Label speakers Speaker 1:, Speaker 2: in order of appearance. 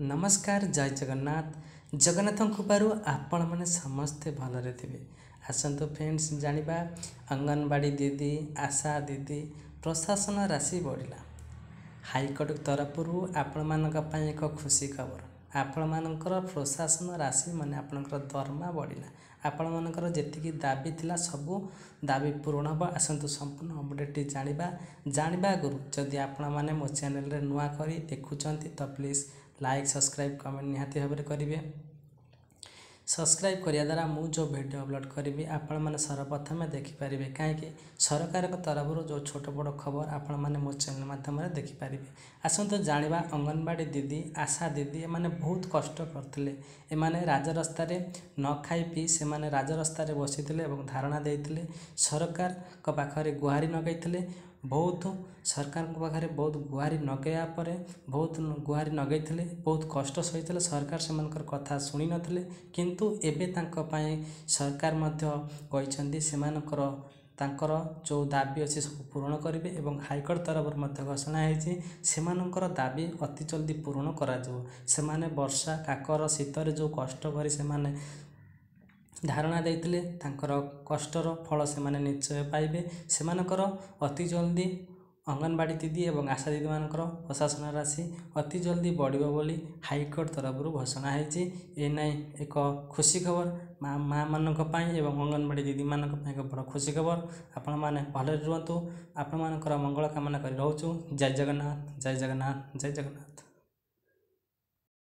Speaker 1: नमस्कार जय जगन्नाथ जगन्नाथ कृपारू आपण मैंने समस्ते भलरे थे। आसतु फ्रेंड्स जानिबा अंगनवाड़ी दीदी आशा दीदी प्रशासन राशि बढ़ला। हाईकोर्ट तरफरु आपण मानक पई एक खुशी खबर। आपण मानकर प्रशासन राशि माने आपनकर दरमा बढ़ला। आपण मानकर जेतिकी दाबी थिला सबु दाबी पूर्ण हम। आसतु संपूर्ण अपडेट जानिबा गुरु जदि आपण माने मो चैनल रे नुआ करी देखुचंती तो प्लीज लाइक सब्सक्राइब कमेंट निहाती भाव करेंगे। सब्सक्राइब करिया द्वारा मु जो वीडियो अपलोड करी आपण मैंने सर्वप्रथम देखिपारे कहीं सरकार तरफ जो छोट बड़ खबर आपण मैंने मो चैनल माध्यम देखिपारे। आसतु जानिबा अंगनवाड़ी दीदी आशा दीदी एमाने बहुत कष्ट करते। एमाने राजरास्ता न खाई पी से राजरास्ता बसी धारणा देते सरकार पाखे गुहारी नगैते। बहुत सरकार पाखे बहुत गुहारी नगैया पर बहुत गुहारी नगैते बहुत कष्ट सही सरकार से कथा शुणी नथिले किंतु एबे तांको पई सरकार कहते तांकर जो दाबी अच्छी सब पूरण करेंगे और हाईकोर्ट तरफ घोषणा होकर दाबी अति जल्दी पूरण कर वर्षा काकर शीतर जो कष्ट करी से धारणा देते कष्टर फल से निश्चय पाइबे। से अति जल्दी अंगनवाड़ी दीदी और आशा दीदी मानकर प्रशासन राशि अति जल्दी बढ़िबो बोली हाईकोर्ट तरफ घोषणा होती। एक खुशी खबर माँ मानक पई एवं अंगनवाड़ी दीदी मानक एक बड़ खुशी खबर। आपण माने भले रुहतु। आपण मानकर मंगल कामना करी रहउछु। जय जगन्नाथ जय जगन्नाथ जय जगन्नाथ।